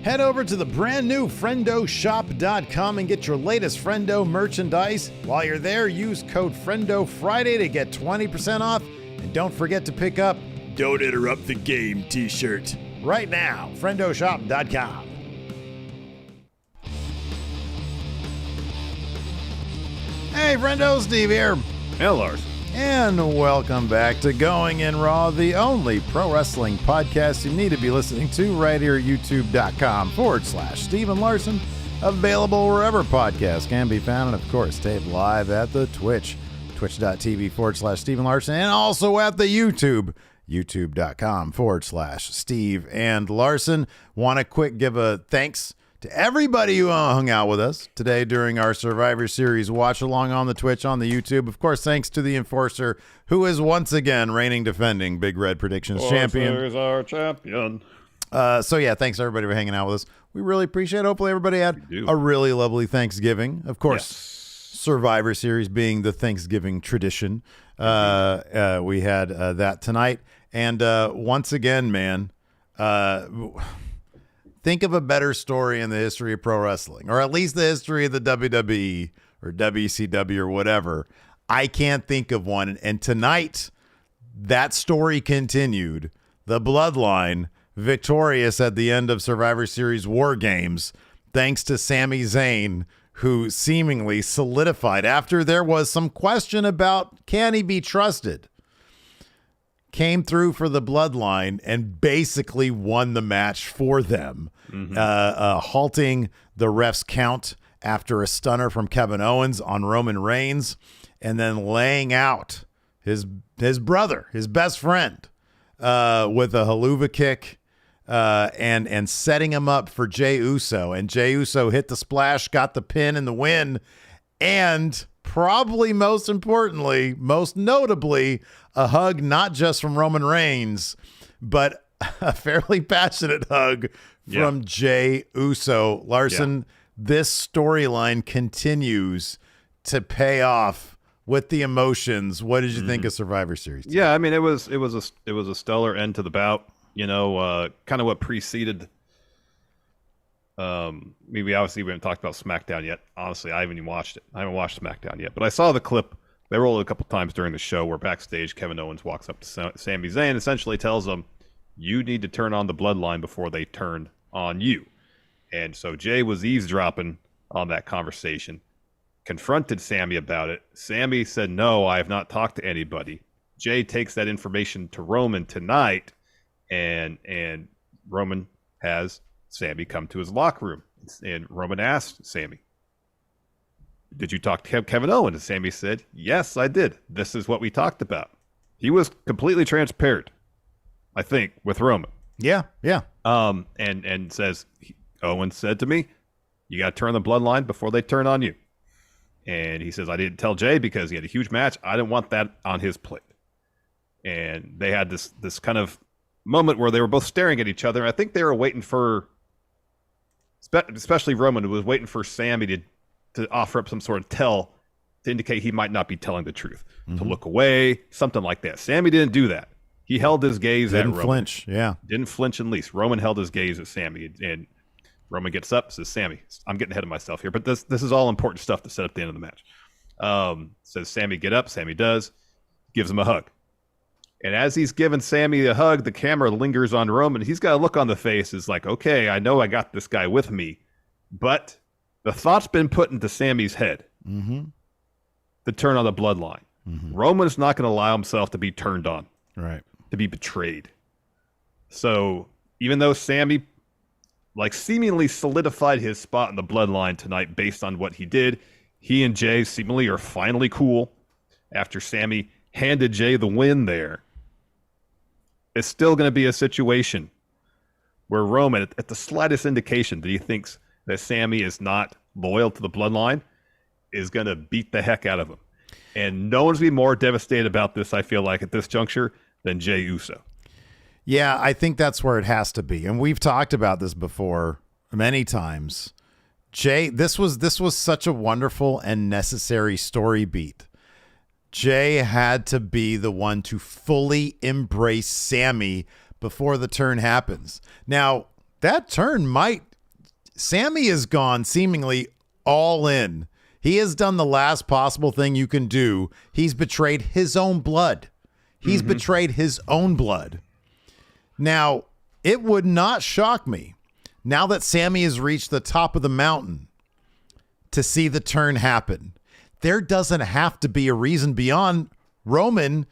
Head over to the brand new FriendoShop.com and get your latest Friendo merchandise. While you're there, use code FriendoFriday to get 20% off. And don't forget to pick up Don't Interrupt the Game t-shirt right now. FriendoShop.com. Hey, Friendo, Steve here. Hey, Larson. And welcome back to Going in Raw, the only pro wrestling podcast you need to be listening to right here at youtube.com/Steven Larson. Available wherever podcasts can be found. And, of course, taped live at the Twitch, twitch.tv/Steven Larson. And also at the YouTube, youtube.com/Steve and Larson. Want to quick give a thanks to everybody who hung out with us today during our Survivor Series watch along on the Twitch, on the YouTube. Of course, thanks to the Enforcer, who is once again reigning defending Big Red Predictions champion. Enforcer's our champion. So yeah, thanks everybody for hanging out with us. We really appreciate it. Hopefully everybody had a really lovely Thanksgiving. Of course, Survivor Series being the Thanksgiving tradition. We had that tonight. And once again, man, think of a better story in the history of pro wrestling, or at least the history of the WWE or WCW or whatever. I can't think of one. And tonight, that story continued. The Bloodline victorious at the end of Survivor Series WarGames, thanks to Sami Zayn, who seemingly solidified after there was some question about can he be trusted. Came through for the Bloodline and basically won the match for them, halting the ref's count after a stunner from Kevin Owens on Roman Reigns, and then laying out his brother, his best friend, with a haluva kick, and setting him up for Jey Uso. And Jey Uso hit the splash, got the pin and the win, and probably most importantly, most notably, a hug not just from Roman Reigns, but a fairly passionate hug from Jey Uso. Larson, this storyline continues to pay off with the emotions. What did you think of Survivor Series? Yeah, I mean, it was a stellar end to the bout. You know, kind of what preceded. We haven't talked about SmackDown yet. Honestly, I haven't even watched it. I haven't watched SmackDown yet, but I saw the clip. They rolled it a couple times during the show where backstage Kevin Owens walks up to Sami Zayn and essentially tells him, you need to turn on the Bloodline before they turn on you. And so Jey was eavesdropping on that conversation, confronted Sami about it. Sami said, no, I have not talked to anybody. Jey takes that information to Roman tonight, and Roman has Sami come to his locker room. And Roman asked Sami, did you talk to Kevin Owens? And Sami said, yes, I did. This is what we talked about. He was completely transparent, I think, with Roman. Yeah. And says, Owens said to me, you got to turn the Bloodline before they turn on you. And he says, I didn't tell Jey because he had a huge match. I didn't want that on his plate. And they had this kind of moment where they were both staring at each other. I think they were waiting for, especially Roman, who was waiting for Sami to offer up some sort of tell to indicate he might not be telling the truth, to look away, something like that. Sami didn't do that. He held his gaze at Roman. Didn't flinch, yeah. Didn't flinch in least. Roman held his gaze at Sami, and Roman gets up, says, Sami, I'm getting ahead of myself here, but this is all important stuff to set up the end of the match. Says, Sami, get up. Sami does. Gives him a hug. And as he's giving Sami a hug, the camera lingers on Roman. He's got a look on the face. It's like, okay, I know I got this guy with me, but the thought's been put into Sami's head to turn on the Bloodline. Roman's not going to allow himself to be turned on, right? To be betrayed. So even though Sami seemingly solidified his spot in the Bloodline tonight based on what he did, he and Jey seemingly are finally cool after Sami handed Jey the win there. It's still going to be a situation where Roman, at the slightest indication that he thinks that Sami is not loyal to the Bloodline, is going to beat the heck out of him. And no one's going to be more devastated about this, I feel like, at this juncture than Jey Uso. Yeah, I think that's where it has to be. And we've talked about this before many times. Jey, this was such a wonderful and necessary story beat. Jey had to be the one to fully embrace Sami before the turn happens. Now, that turn might Sammy has gone seemingly all in. He has done the last possible thing you can do. He's betrayed his own blood. He's betrayed his own blood. Now, it would not shock me, now that Sammy has reached the top of the mountain, to see the turn happen. There doesn't have to be a reason beyond Roman,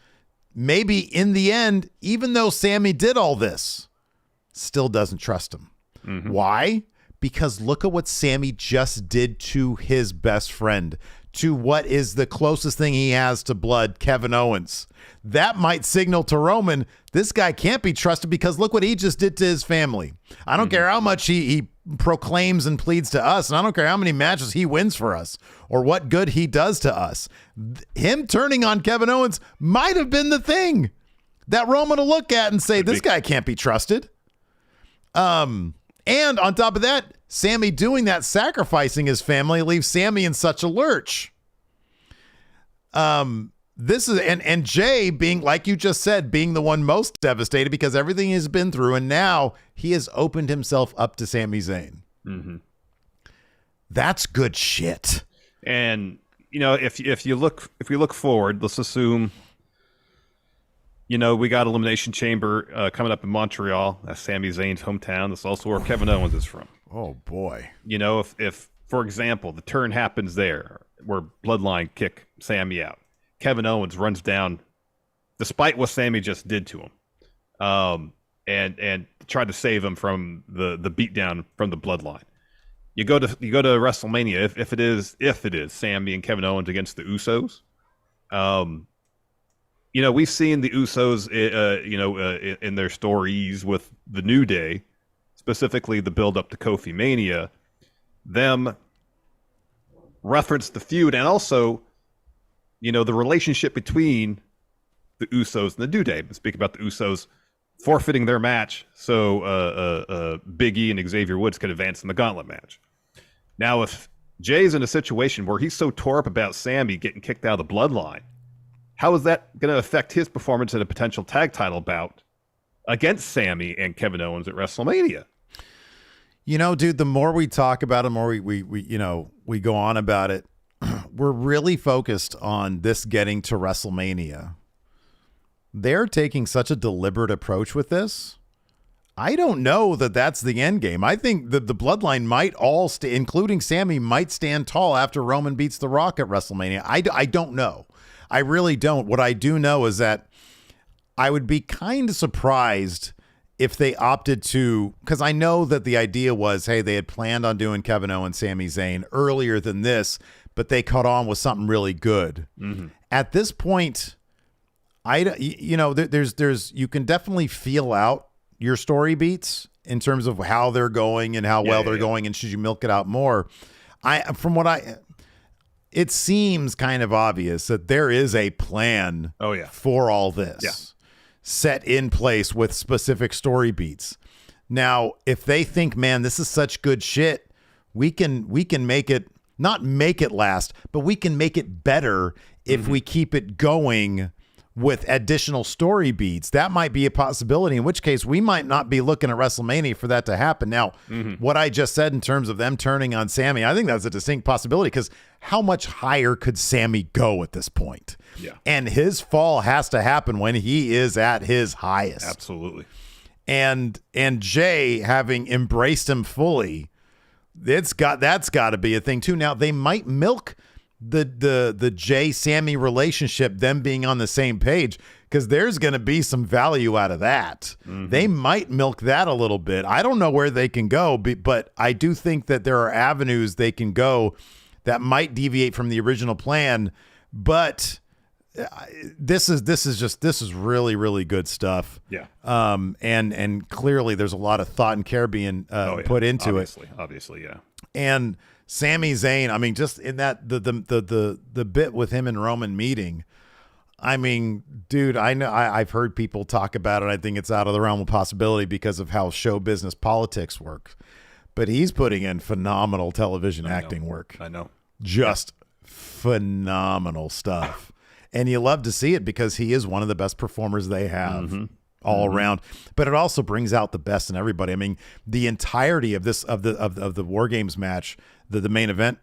maybe in the end, even though Sammy did all this, still doesn't trust him. Why? Because look at what Sammy just did to his best friend, to what is the closest thing he has to blood, Kevin Owens. That might signal to Roman, this guy can't be trusted because look what he just did to his family. I don't care how much he proclaims and pleads to us, and I don't care how many matches he wins for us or what good he does to us. Him turning on Kevin Owens might have been the thing that Roman will look at and say, this guy can't be trusted. And on top of that, Sammy doing that, sacrificing his family, leaves Sammy in such a lurch. This is and Jay being, like you just said, being the one most devastated because everything he's been through, and now he has opened himself up to Sami Zayn. That's good shit. And if we look forward, let's assume. We got Elimination Chamber coming up in Montreal. That's Sami Zayn's hometown. That's also where Kevin Owens is from. Oh, boy. If for example, the turn happens there, where Bloodline kick Sami out, Kevin Owens runs down, despite what Sami just did to him, and tried to save him from the beatdown from the Bloodline. You go to WrestleMania, if it is Sami and Kevin Owens against the Usos. We've seen the Usos, in their stories with the New Day, specifically the build-up to Kofi Mania, them reference the feud and also, the relationship between the Usos and the New Day. Speak about the Usos forfeiting their match so Big E and Xavier Woods could advance in the gauntlet match. Now, if Jay's in a situation where he's so tore up about Sami getting kicked out of the Bloodline, how is that going to affect his performance in a potential tag title bout against Sami and Kevin Owens at WrestleMania? Dude, the more we talk about it, the more we go on about it, we're really focused on this getting to WrestleMania. They're taking such a deliberate approach with this. I don't know that that's the end game. I think that the Bloodline might all, including Sami, might stand tall after Roman beats The Rock at WrestleMania. I don't know. I really don't. What I do know is that I would be kind of surprised if they opted to, because I know that the idea was, hey, they had planned on doing Kevin Owens, Sami Zayn earlier than this, but they caught on with something really good. At this point, there's you can definitely feel out your story beats in terms of how they're going and how well they're going, and should you milk it out more. It seems kind of obvious that there is a plan for all this set in place with specific story beats. Now, if they think, man, this is such good shit, we can make it, not make it last, but we can make it better if we keep it going with additional story beats. That might be a possibility, in which case we might not be looking at WrestleMania for that to happen. Now, what I just said in terms of them turning on Sami, I think that's a distinct possibility, because how much higher could Sami go at this point? Yeah. And his fall has to happen when he is at his highest. Absolutely. And Jay, having embraced him fully, that's got to be a thing too. Now, they might milk the Jay Sammy relationship, them being on the same page, because there's going to be some value out of that. They might milk that a little bit. I don't know where they can go, but I do think that there are avenues they can go that might deviate from the original plan. But this is really, really good stuff. Yeah. And clearly there's a lot of thought and care being put into it. Obviously, yeah. And Sami Zayn, I mean, just in that the bit with him and Roman meeting, I mean, dude, I know I've heard people talk about it. I think it's out of the realm of possibility because of how show business politics work. But he's putting in phenomenal television acting work. I know. Just phenomenal stuff. And you love to see it because he is one of the best performers they have. all around, but it also brings out the best in everybody. I mean, the entirety of this of the WarGames match, the main event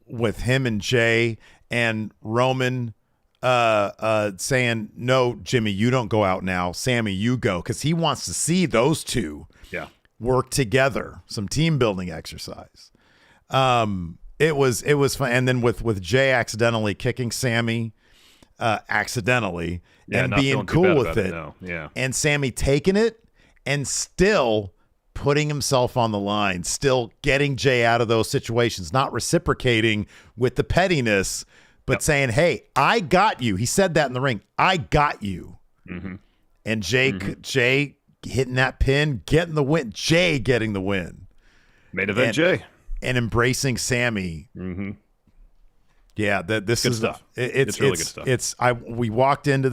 with him and Jay and Roman saying, no, Jimmy, you don't go out now. Sammy, you go, because he wants to see those two work together, some team building exercise. It was fun. And then with Jay accidentally kicking Sammy accidentally and being cool with it. And Sammy taking it and still putting himself on the line, still getting Jay out of those situations, not reciprocating with the pettiness, but saying, hey, I got you. He said that in the ring. I got you. And Jay hitting that pin, getting the win. Jay getting the win. Main event Jay. And embracing Sammy. Yeah, this good is stuff. It's really good stuff. We walked into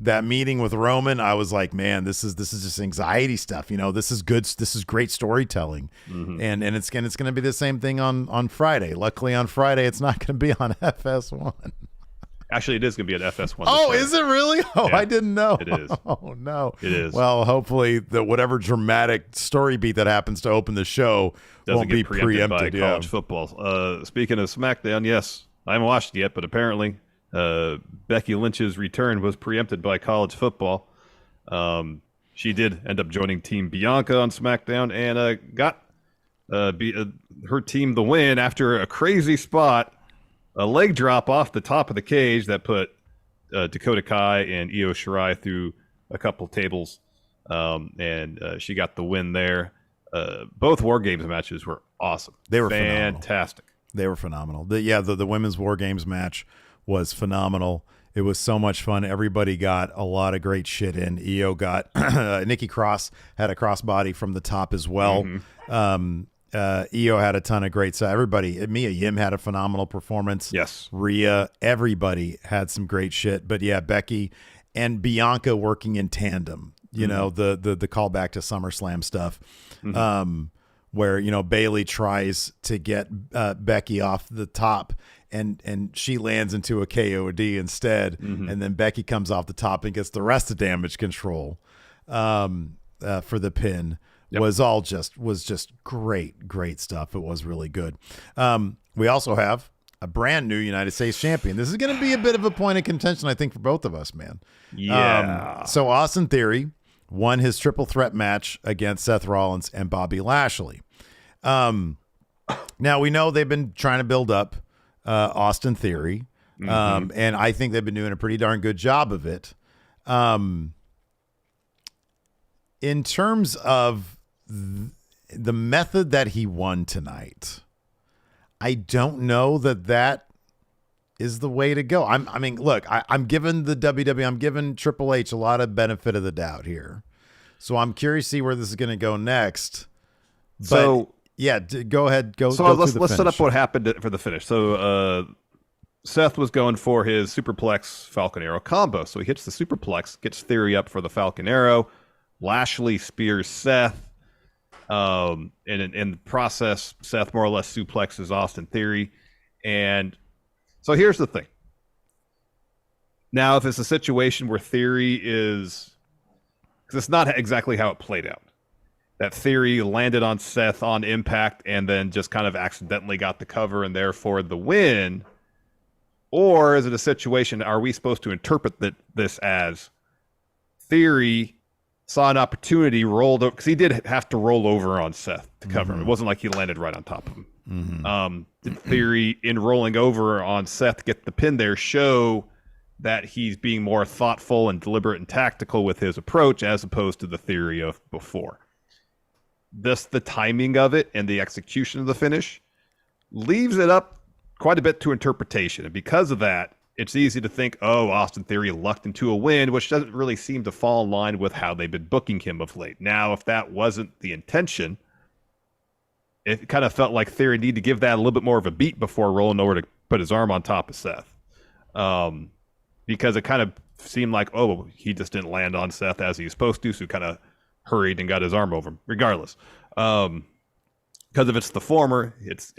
that meeting with Roman. I was like, man, this is just anxiety stuff. This is good. This is great storytelling. And it's going to be the same thing on Friday. Luckily on Friday, it's not going to be on FS1. Actually, it is going to be at FS1. Oh, is it really? Oh, yeah, I didn't know. It is. Oh, no. It is. Well, hopefully whatever dramatic story beat that happens to open the show won't be preempted by college football. Speaking of SmackDown, yes, I haven't watched it yet, but apparently Becky Lynch's return was preempted by college football. She did end up joining Team Bianca on SmackDown and got her team the win after a crazy spot. A leg drop off the top of the cage that put Dakota Kai and Io Shirai through a couple tables, and she got the win there. Both WarGames matches were awesome. They were fantastic. They were phenomenal. The women's WarGames match was phenomenal. It was so much fun. Everybody got a lot of great shit in. Io got Nikki Cross had a crossbody from the top as well. Io had a ton of great stuff. Everybody, Mia Yim had a phenomenal performance. Yes. Rhea, everybody had some great shit. But yeah, Becky and Bianca working in tandem. The callback to SummerSlam stuff, where Bayley tries to get Becky off the top, and she lands into a KOD instead, and then Becky comes off the top and gets the rest of Damage Control for the pin. Was just great stuff. It was really good. We also have a brand new United States champion. This is going to be a bit of a point of contention, I think, for both of us, man. Yeah. So Austin Theory won his triple threat match against Seth Rollins and Bobby Lashley. Now we know they've been trying to build up Austin Theory, and I think they've been doing a pretty darn good job of it. In terms of the method that he won tonight, I don't know that is the way to go. I'm giving the WWE, I'm giving Triple H a lot of benefit of the doubt here. So I'm curious to see where this is going to go next. But go ahead. Let's set up what happened for the finish. So Seth was going for his superplex Falcon Arrow combo. So he hits the superplex, gets Theory up for the Falcon Arrow. Lashley spears Seth. And in the process, Seth more or less suplexes Austin Theory. And so here's the thing. Now, if it's a situation where Theory is... because it's not exactly how it played out. That Theory landed on Seth on impact and then just kind of accidentally got the cover and therefore the win. Or is it a situation, are we supposed to interpret this as Theory saw an opportunity, rolled over, because he did have to roll over on Seth to cover him. It wasn't like he landed right on top of him. Did Theory, in rolling over on Seth, get the pin there, show that he's being more thoughtful and deliberate and tactical with his approach as opposed to the Theory of before? The timing of it and the execution of the finish leaves it up quite a bit to interpretation. And because of that, it's easy to think, Austin Theory lucked into a win, which doesn't really seem to fall in line with how they've been booking him of late. Now, if that wasn't the intention, it kind of felt like Theory needed to give that a little bit more of a beat before rolling over to put his arm on top of Seth. Because it kind of seemed like, he just didn't land on Seth as he was supposed to, so he kind of hurried and got his arm over him. Regardless. Because if it's the former, it's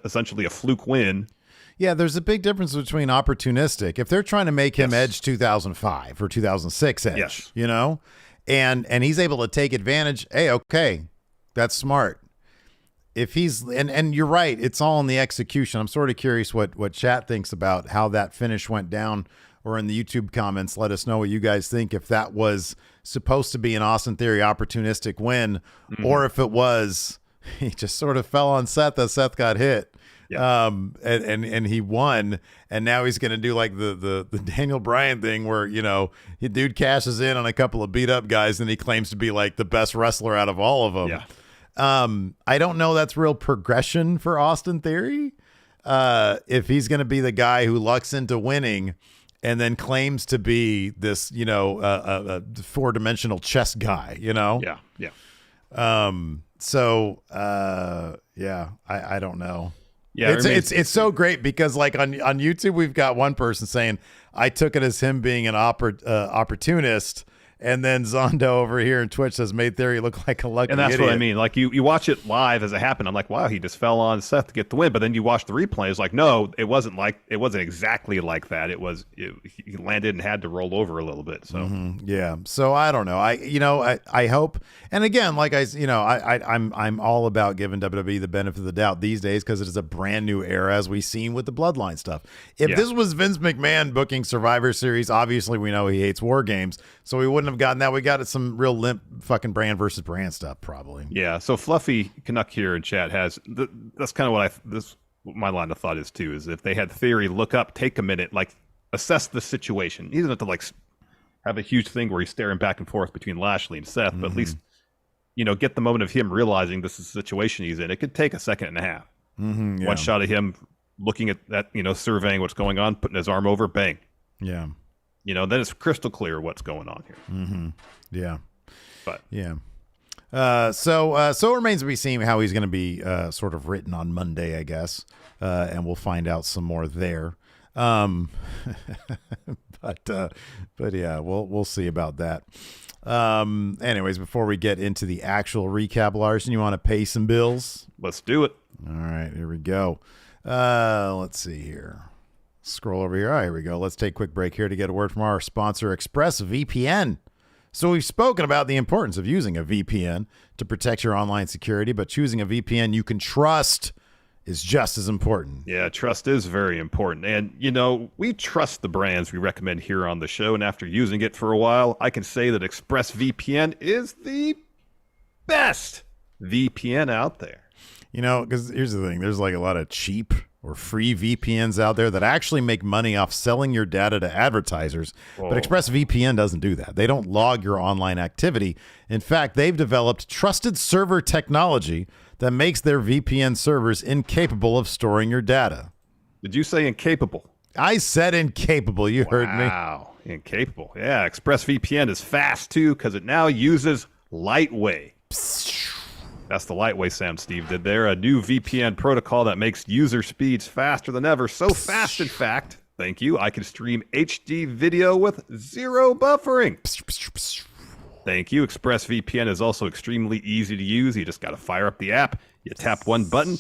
essentially a fluke win. Yeah, there's a big difference between opportunistic. If they're trying to make him Edge 2005 or 2006 Edge, you know, and he's able to take advantage, hey, okay, that's smart. If he's and you're right, it's all in the execution. I'm sort of curious what chat thinks about how that finish went down, or in the YouTube comments, let us know what you guys think, if that was supposed to be an Austin Theory opportunistic win, or if it was he just sort of fell on Seth as Seth got hit. Yeah. And he won, and now he's going to do like the Daniel Bryan thing where, you know, the dude cashes in on a couple of beat up guys and he claims to be like the best wrestler out of all of them. Yeah. I don't know that's real progression for Austin Theory. If he's going to be the guy who lucks into winning and then claims to be this, you know, a 4-dimensional chess guy, you know? Yeah. Yeah. Yeah, I don't know. Yeah, it's so great because like on YouTube, we've got one person saying, I took it as him being an opportunist. And then Zondo over here in Twitch says, made Theory look like a lucky And that's idiot. what I mean. Like, you watch it live as it happened. I'm like, wow, he just fell on Seth to get the win. But then you watch the replay. It's like, no, it wasn't exactly like that. He landed and had to roll over a little bit. So yeah. So I don't know. I hope. And again, like I'm all about giving WWE the benefit of the doubt these days because it is a brand new era, as we've seen with the Bloodline stuff. If this was Vince McMahon booking Survivor Series, obviously we know he hates WarGames, so we wouldn't have gotten that. We got some real limp fucking brand versus brand stuff, probably. Yeah. So Fluffy Canuck here in chat has that's kind of what my line of thought is too. Is if they had Theory look up, take a minute, like assess the situation. He doesn't have to like have a huge thing where he's staring back and forth between Lashley and Seth, but at least, you know, get the moment of him realizing this is the situation he's in. It could take a second and a half. Yeah. One shot of him looking at that, you know, surveying what's going on, putting his arm over, bang. Yeah. You know, then it's crystal clear what's going on here. Yeah. But yeah. So it remains to be seen how he's going to be sort of written on Monday, I guess, and we'll find out some more there. But yeah, we'll see about that. Anyways, before we get into the actual recap, Larson, you want to pay some bills? Let's do it. All right, here we go. Let's see here. Scroll over here. All right, here we go. Let's take a quick break here to get a word from our sponsor, ExpressVPN. So we've spoken about the importance of using a VPN to protect your online security, but choosing a VPN you can trust is just as important. Yeah, trust is very important. And, you know, we trust the brands we recommend here on the show. And after using it for a while, I can say that ExpressVPN is the best VPN out there. You know, because here's the thing. There's like a lot of cheap or free VPNs out there that actually make money off selling your data to advertisers. Whoa. But ExpressVPN doesn't do that. They don't log your online activity. In fact, they've developed trusted server technology that makes their VPN servers incapable of storing your data. Did you say incapable? I said incapable. You heard me. Wow, incapable. Yeah, ExpressVPN is fast, too, because it now uses Lightway. That's the Lightway sound Steve did there. A new VPN protocol that makes user speeds faster than ever. So fast, in fact, thank you, I can stream HD video with zero buffering. Thank you. ExpressVPN is also extremely easy to use. You just got to fire up the app. You tap one button,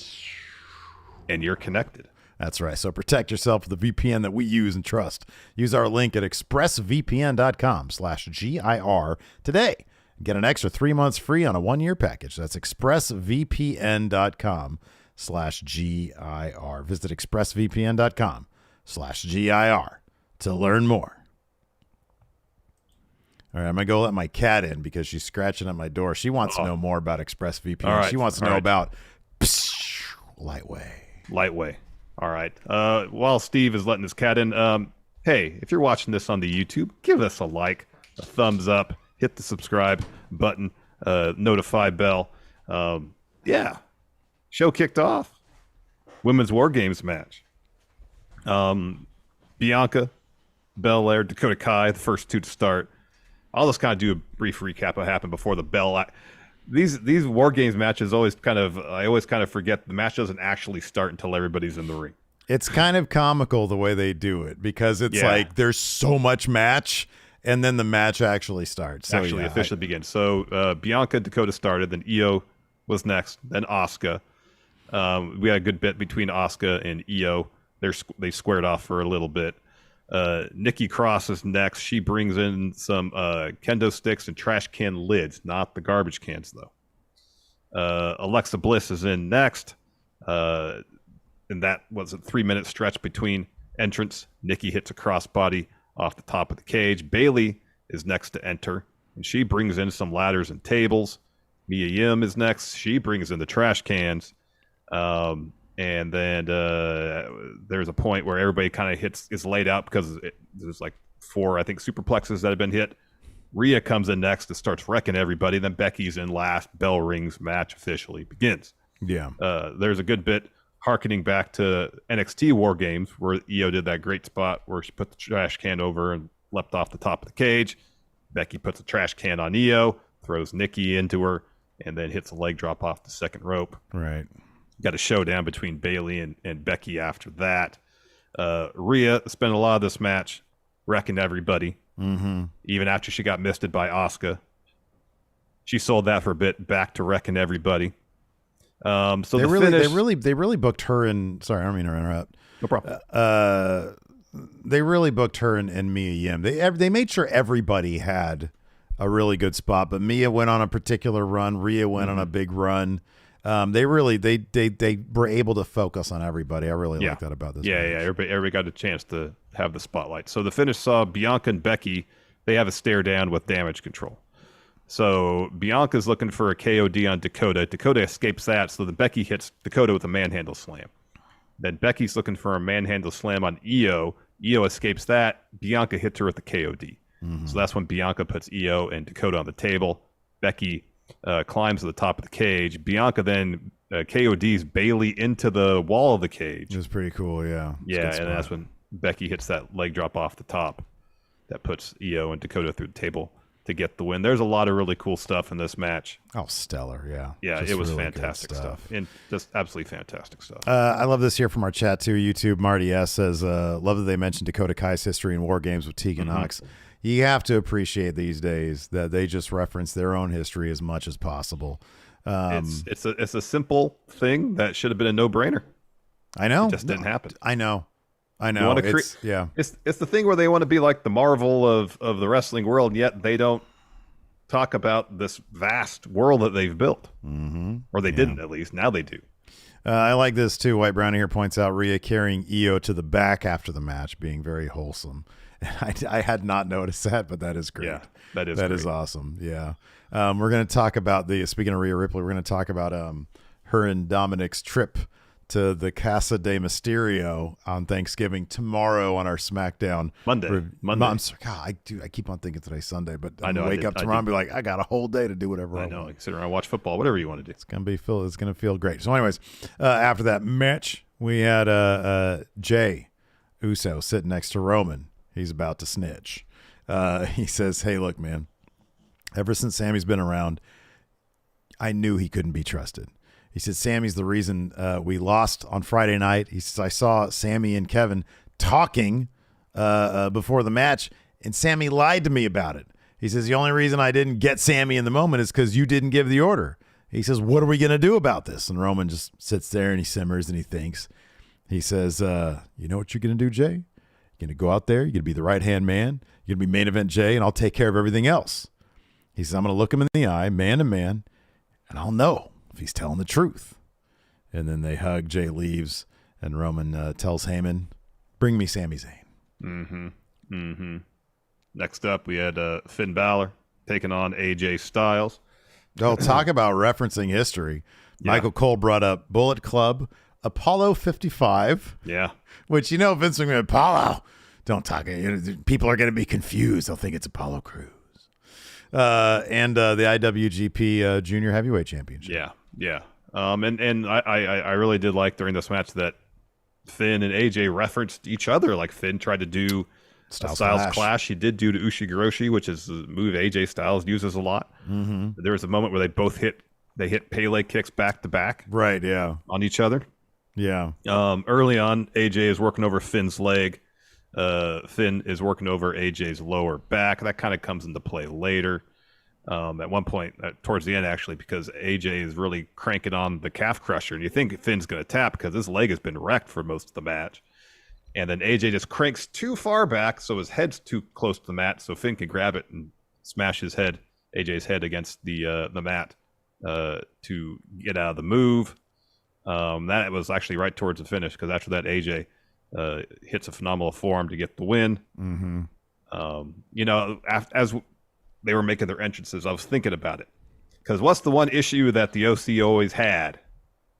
and you're connected. That's right. So protect yourself with the VPN that we use and trust. Use our link at expressvpn.com/GIR today. Get an extra 3 months free on a 1-year package. That's expressvpn.com/GIR. Visit expressvpn.com/GIR to learn more. All right, I'm going to go let my cat in because she's scratching at my door. She wants to know more about ExpressVPN. All right. She wants to know about Lightway. Lightway. All right. While Steve is letting his cat in, hey, if you're watching this on the YouTube, give us a like, a thumbs up, hit the subscribe button, notify bell. Yeah. Show kicked off. Women's WarGames match. Bianca, Belair, Dakota Kai, the first two to start. I'll just kind of do a brief recap of what happened before the bell. These WarGames matches I always kind of forget the match doesn't actually start until everybody's in the ring. It's kind of comical the way they do it because it's like there's so much match and then the match actually starts. So, officially begins. So Bianca, Dakota started, then Io was next, then Asuka. We had a good bit between Asuka and Io. they squared off for a little bit. Nikki Cross is next. She brings in some kendo sticks and trash can lids, not the garbage cans though. Alexa Bliss is in next. And that was a 3-minute stretch between entrance. Nikki hits a crossbody off the top of the cage. Bayley is next to enter, and she brings in some ladders and tables. Mia Yim is next. She brings in the trash cans. And then there's a point where everybody kind of is laid out because there's like 4, I think, superplexes that have been hit. Rhea comes in next and starts wrecking everybody. Then Becky's in last. Bell rings. Match officially begins. Yeah. There's a good bit harkening back to NXT WarGames where Io did that great spot where she put the trash can over and leapt off the top of the cage. Becky puts a trash can on Io, throws Nikki into her, and then hits a leg drop off the second rope. Right. Got a showdown between Bayley and Becky after that. Rhea spent a lot of this match wrecking everybody, even after she got misted by Asuka. She sold that for a bit, back to wrecking everybody. So they really booked her in. Sorry, I don't mean to interrupt. No problem. They really booked her and Mia Yim. They made sure everybody had a really good spot, but Mia went on a particular run. Rhea went on a big run. They were able to focus on everybody. I really like that about this. Yeah, match. Everybody got a chance to have the spotlight. So the finish saw Bianca and Becky. They have a stare down with damage control. So Bianca's looking for a KOD on Dakota. Dakota escapes that, so then Becky hits Dakota with a manhandle slam. Then Becky's looking for a manhandle slam on Io. Io escapes that. Bianca hits her with the KOD. So that's when Bianca puts Io and Dakota on the table. Becky climbs to the top of the cage. Bianca then KODs Bayley into the wall of the cage. It was pretty cool, yeah. Yeah, and that's when Becky hits that leg drop off the top. That puts Io and Dakota through the table to get the win. There's a lot of really cool stuff in this match. Oh, stellar, yeah. Yeah, just it was really fantastic stuff. And just absolutely fantastic stuff. I love this here from our chat too. YouTube, Marty S says, love that they mentioned Dakota Kai's history in WarGames with Tegan Knox. You have to appreciate these days that they just reference their own history as much as possible. It's a simple thing that should have been a no-brainer. I know. It just didn't happen. I know. It's the thing where they want to be like the Marvel of the wrestling world, and yet they don't talk about this vast world that they've built. Or they didn't, at least. Now they do. I like this too. White Brownie here points out Rhea carrying Io to the back after the match, being very wholesome. I had not noticed that, but that is great. Yeah, that is awesome. Yeah. We're going to talk about speaking of Rhea Ripley, we're going to talk about her and Dominic's trip to the Casa de Mysterio on Thanksgiving tomorrow on our SmackDown. Monday. I'm sorry, God, I keep on thinking today's Sunday, but I'm going to wake up tomorrow and be like, I got a whole day to do whatever I want. Sit around, watch football, whatever you want to do. It's going to feel great. So anyways, after that match, we had Jay Uso sitting next to Roman. He's about to snitch. He says, hey, look, man, ever since Sammy's been around, I knew he couldn't be trusted. He said, Sammy's the reason we lost on Friday night. He says, I saw Sammy and Kevin talking before the match, and Sammy lied to me about it. He says, the only reason I didn't get Sammy in the moment is because you didn't give the order. He says, what are we going to do about this? And Roman just sits there and he simmers and he thinks. He says, you know what you're going to do, Jay? You're going to go out there. You're going to be the right-hand man. You're going to be main event Jay, and I'll take care of everything else. He says, I'm going to look him in the eye, man to man, and I'll know if he's telling the truth. And then they hug. Jay leaves, and Roman tells Heyman, bring me Sami Zayn. Next up, we had Finn Balor taking on AJ Styles. Oh, talk about referencing history. Yeah. Michael Cole brought up Bullet Club, Apollo 55. Yeah. Which, Vince McMahon, Apollo, don't talk. People are going to be confused. They'll think it's Apollo Crews. And the IWGP Junior Heavyweight Championship. Yeah. And I really did like during this match that Finn and AJ referenced each other. Like Finn tried to do Styles Clash. He did do to Ushigoroshi, which is a move AJ Styles uses a lot. There was a moment where they both hit Pele kicks back to back. Right, yeah. On each other. Yeah. Early on, AJ is working over Finn's leg. Finn is working over AJ's lower back. That kind of comes into play later. At one point, towards the end, actually, because AJ is really cranking on the calf crusher, and you think Finn's going to tap because his leg has been wrecked for most of the match. And then AJ just cranks too far back, so his head's too close to the mat, so Finn can grab it and smash AJ's head against the mat to get out of the move. That was actually right towards the finish, because after that, AJ hits a phenomenal forearm to get the win. As they were making their entrances, I was thinking about it. Because what's the one issue that the OC always had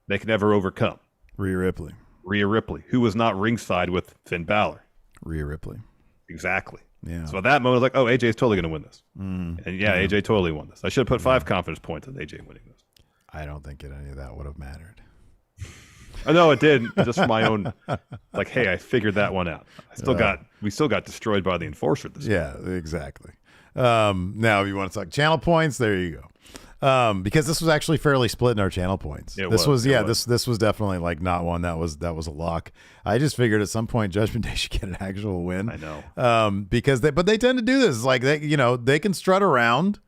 they could never overcome? Rhea Ripley, who was not ringside with Finn Balor. Rhea Ripley. Exactly. Yeah. So at that moment, I was like, oh, AJ's totally going to win this. And AJ totally won this. I should have put 5 confidence points on AJ winning this. I don't think any of that would have mattered. I know it did, just for my own, like, hey, I figured that one out. We still got destroyed by the Enforcer this time. Exactly. Now, if you want to talk channel points, there you go. Because this was actually fairly split in our channel points. This was definitely like not one that was a lock. I just figured at some point Judgment Day should get an actual win. I know. Because they tend to do this. Like they can strut around.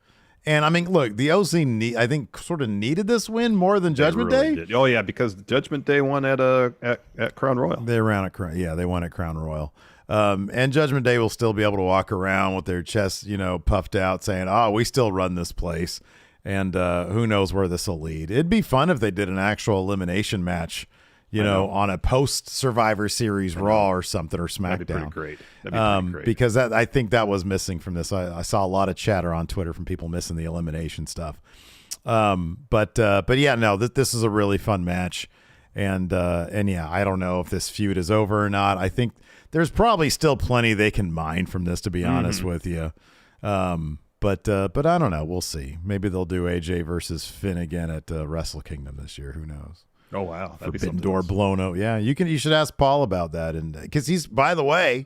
And I mean, look, the OC I think sort of needed this win more than Judgment Day. Did. Oh yeah, because Judgment Day won at Crown Royal. They won at Crown Royal. And Judgment Day will still be able to walk around with their chests, puffed out, saying, "Oh, we still run this place." And who knows where this will lead. It'd be fun if they did an actual elimination match, on a post-Survivor Series Raw or something, or SmackDown. That'd be pretty great. Because I think that was missing from this. I saw a lot of chatter on Twitter from people missing the elimination stuff. But yeah, no, this is a really fun match. And yeah, I don't know if this feud is over or not. I think there's probably still plenty they can mine from this, to be honest with you. But I don't know. We'll see. Maybe they'll do AJ versus Finn again at Wrestle Kingdom this year. Who knows? Oh wow, that'd be Forbidden Door blown out. Yeah, you should ask Paul about that, and because he's, by the way,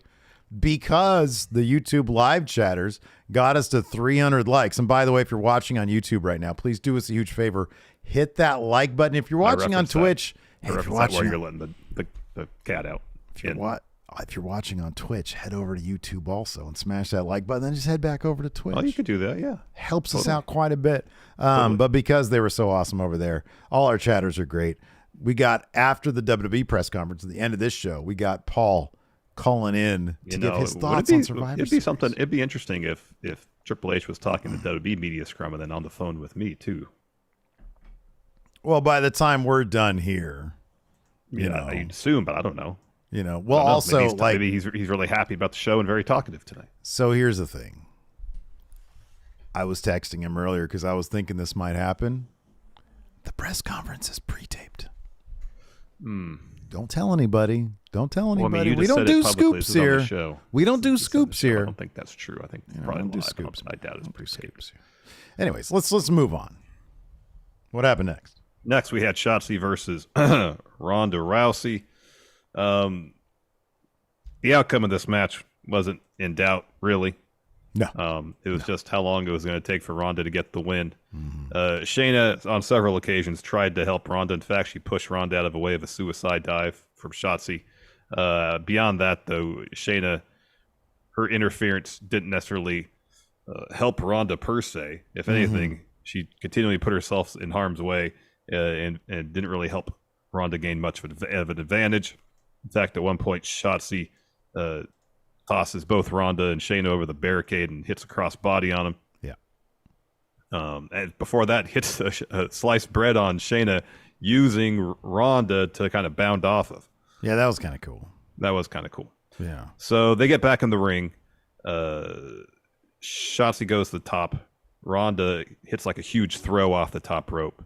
because the YouTube live chatters got us to 300 likes. And by the way, if you're watching on YouTube right now, please do us a huge favor: hit that like button. If you're watching on Twitch, if you're watching, where you're letting the cat out. If you're watching on Twitch, head over to YouTube also and smash that like button. Then just head back over to Twitch. Oh, you could do that, yeah. Helps us out quite a bit. But because they were so awesome over there, all our chatters are great. We got, after the WWE press conference at the end of this show, we got Paul calling in to give his thoughts on Survivor Series. It'd be interesting if Triple H was talking to WWE Media Scrum and then on the phone with me too. Well, by the time we're done here, I'd assume, but I don't know. Also, maybe he's really happy about the show and very talkative tonight. So here's the thing. I was texting him earlier because I was thinking this might happen. The press conference is pre-taped. Don't tell anybody. Don't tell anybody. We don't do scoops here. We don't do scoops here. I don't think that's true. I think probably do scoops. I doubt it's pre-taped. Anyways, let's move on. What happened next? Next, we had Shotzi versus Ronda Rousey. The outcome of this match wasn't in doubt, really. No. It was just how long it was going to take for Ronda to get the win. Shayna, on several occasions, tried to help Ronda. In fact, she pushed Ronda out of the way of a suicide dive from Shotzi. Beyond that, though, Shayna, her interference didn't necessarily help Ronda per se. If anything, she continually put herself in harm's way and didn't really help Ronda gain much of an advantage. In fact, at one point, Shotzi tosses both Ronda and Shayna over the barricade and hits a crossbody on him. Yeah. And before that, hits a sliced bread on Shayna, using Ronda to kind of bound off of. Yeah, that was kind of cool. Yeah. So they get back in the ring. Shotzi goes to the top. Ronda hits like a huge throw off the top rope.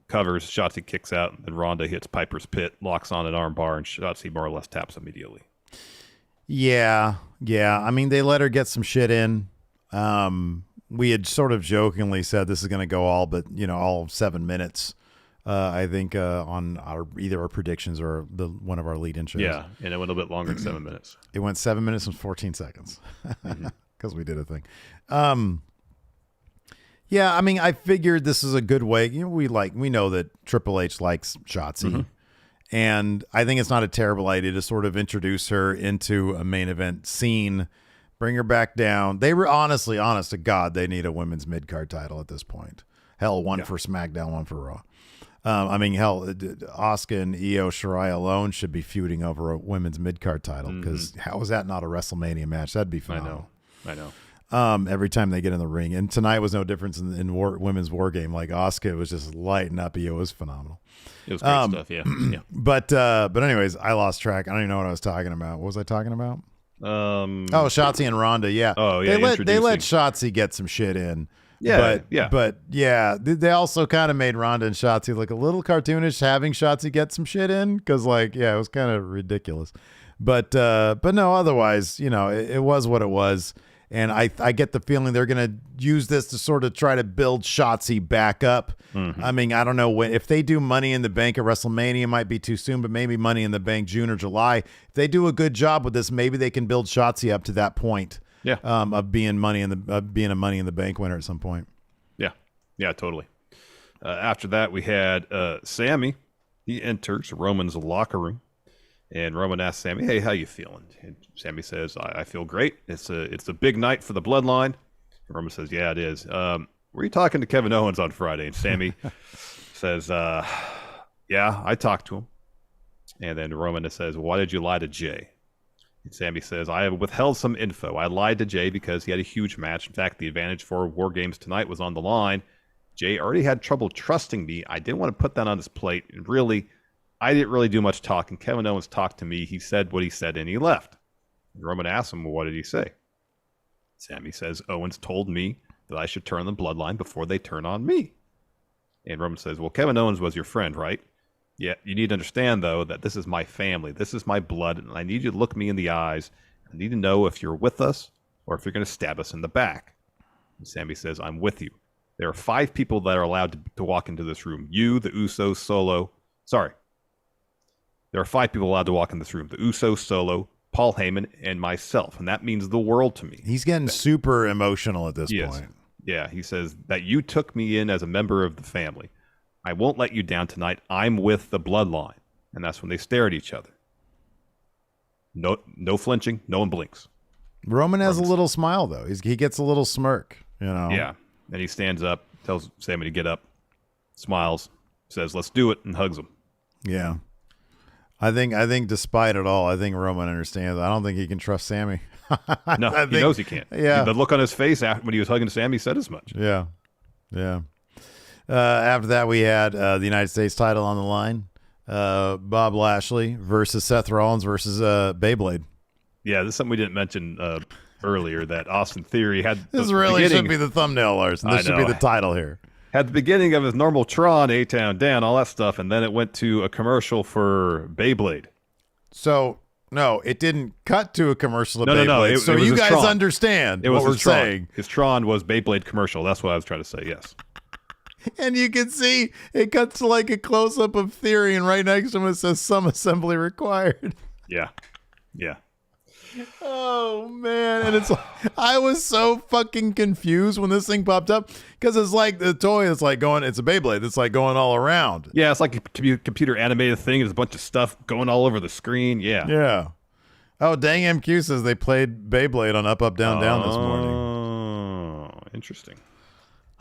Covers, Shotzi kicks out, and then Ronda hits Piper's Pit, locks on an armbar, and Shotzi more or less taps immediately. Yeah. I mean, they let her get some shit in. We had sort of jokingly said this is going to go all 7 minutes. I think on either our predictions or one of our lead-in shows. Yeah, and it went a bit longer than 7 minutes. It went 7 minutes and 14 seconds because we did a thing. Yeah, I mean, I figured this is a good way. We know that Triple H likes Shotzi, and I think it's not a terrible idea to sort of introduce her into a main event scene, bring her back down. They were honest to God, they need a women's mid-card title at this point. Hell, one for SmackDown, one for Raw. I mean, hell, Asuka and Io Shirai alone should be feuding over a women's mid-card title, because how is that not a WrestleMania match? That'd be phenomenal. I know. Every time they get in the ring, and tonight was no difference in women's war game. Like Asuka was just lighting up. Io was phenomenal. It was great stuff. Yeah. But anyways, I lost track. I don't even know what I was talking about. What was I talking about? Shotzi and Ronda. Yeah. Oh yeah. They let Shotzi get some shit in. Yeah. But they also kind of made Ronda and Shotzi look a little cartoonish, having Shotzi get some shit in, because it was kind of ridiculous. But no, otherwise, it was what it was. And I get the feeling they're going to use this to sort of try to build Shotzi back up. Mm-hmm. I mean, I don't know if they do Money in the Bank at WrestleMania, it might be too soon, but maybe Money in the Bank June or July. If they do a good job with this, maybe they can build Shotzi up to that point. Yeah. Of being a Money in the Bank winner at some point. Yeah, totally. After that, we had Sammy. He enters Roman's locker room. And Roman asks Sammy, "Hey, how you feeling?" And Sammy says, "I feel great. It's a big night for the bloodline." And Roman says, "Yeah, it is. Were you talking to Kevin Owens on Friday?" And Sammy says, "Yeah, I talked to him." And then Roman says, "Why did you lie to Jay?" And Sammy says, "I have withheld some info. I lied to Jay because he had a huge match. In fact, the advantage for WarGames tonight was on the line. Jay already had trouble trusting me. I didn't want to put that on his plate. And really, I didn't really do much talking. Kevin Owens talked to me. He said what he said, and he left." And Roman asks him, "Well, what did he say?" Sammy says, "Owens told me that I should turn on the bloodline before they turn on me." And Roman says, "Well, Kevin Owens was your friend, right? Yeah, you need to understand, though, that this is my family. This is my blood, and I need you to look me in the eyes. I need to know if you're with us or if you're going to stab us in the back." And Sammy says, "I'm with you. There are 5 people that are allowed to walk into this room. You, the Usos, Solo. Sorry. There are 5 people allowed to walk in this room. The Usos, Solo, Paul Heyman, and myself. And that means the world to me." He's getting super emotional at this point. Yeah, he says that you took me in as a member of the family. I won't let you down tonight. I'm with the bloodline. And that's when they stare at each other. No flinching. No one blinks. Roman has a little smile, though. He gets a little smirk, Yeah. And he stands up, tells Sammy to get up, smiles, says, "Let's do it," and hugs him. Yeah. I think despite it all, I think Roman understands. I don't think he can trust Sammy. No, he knows he can't. Yeah. The look on his face when he was hugging Sammy said as much. Yeah. After that, we had the United States title on the line. Bob Lashley versus Seth Rollins versus Beyblade. Yeah, this is something we didn't mention earlier, that Austin Theory had... This really should be the thumbnail, Larson. This should be the title here. Had the beginning of his normal Tron, A-Town Dan, all that stuff, and then it went to a commercial for Beyblade. So, no, it didn't cut to a commercial of Beyblade. No. So you guys Tron. Understand what we're saying. His Tron was Beyblade commercial. That's what I was trying to say, yes. And you can see it cuts to like a close-up of Theory, and right next to him it says "some assembly required." Yeah. Oh man, and it's I was so fucking confused when this thing popped up, because it's like the toy is like going, it's a Beyblade, it's like going all around. Yeah, it's like a computer animated thing. There's a bunch of stuff going all over the screen. Yeah. Oh, dang, MQ says they played Beyblade on Up Up Down Down this morning. Oh, interesting.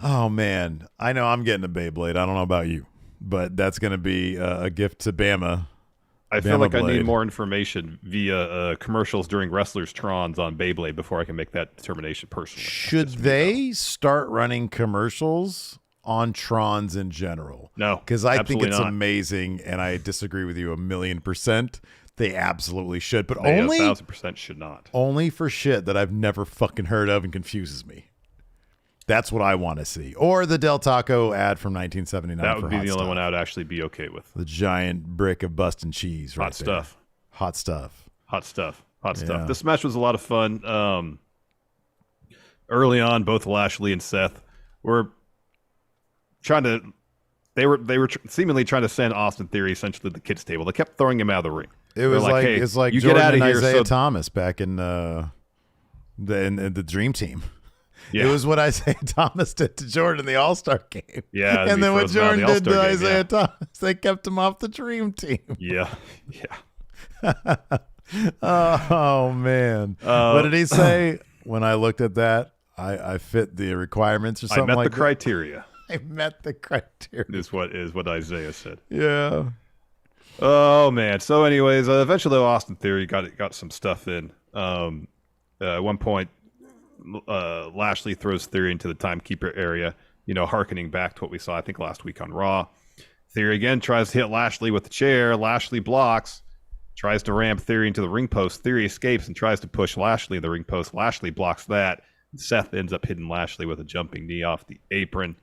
Oh man, I know I'm getting a Beyblade. I don't know about you, but that's going to be a gift to Bama. I feel like I need more information via commercials during Wrestlers Trons on Beyblade before I can make that determination personally. Should they start running commercials on Trons in general? No, because I think it's amazing, and I disagree with you 1,000,000%. They absolutely should, but only 1,000% should not. Only for shit that I've never fucking heard of and confuses me. That's what I want to see. Or the Del Taco ad from 1979. That would be the only one I would actually be okay with. The giant brick of busting cheese right there. Hot stuff. Hot stuff. This match was a lot of fun. Early on, both Lashley and Seth were trying to... They were seemingly trying to send Austin Theory essentially to the kids' table. They kept throwing him out of the ring. It was like, hey, it's like you Jordan get out of and here, Isaiah Thomas back in the Dream Team. Yeah. It was what Isaiah Thomas did to Jordan in the All-Star game. Yeah, and then what Jordan did to Isaiah Thomas, they kept him off the Dream Team. Yeah. Oh, man. What did he say? When I looked at that, I fit the requirements or something like that? I met the criteria. I met the criteria. Is what Isaiah said. Yeah. Oh man. So, anyways, eventually Austin Theory got some stuff in. At one point, Lashley throws Theory into the timekeeper area. Hearkening back to what we saw, I think, last week on Raw. Theory again tries to hit Lashley with the chair. Lashley blocks. Tries to ram Theory into the ring post. Theory escapes and tries to push Lashley in the ring post. Lashley blocks that. Seth ends up hitting Lashley with a jumping knee off the apron.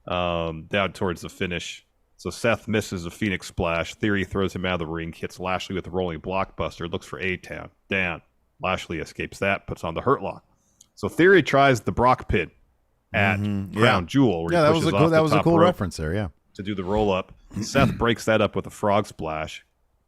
Down towards the finish. So Seth misses a Phoenix Splash. Theory throws him out of the ring, hits Lashley with a rolling blockbuster, looks for A-Town. Down. Lashley escapes that, puts on the Hurt Lock. So Theory tries the Brock pin at Crown Jewel. Where that was a cool reference there, yeah. To do the roll-up. Seth breaks that up with a Frog Splash.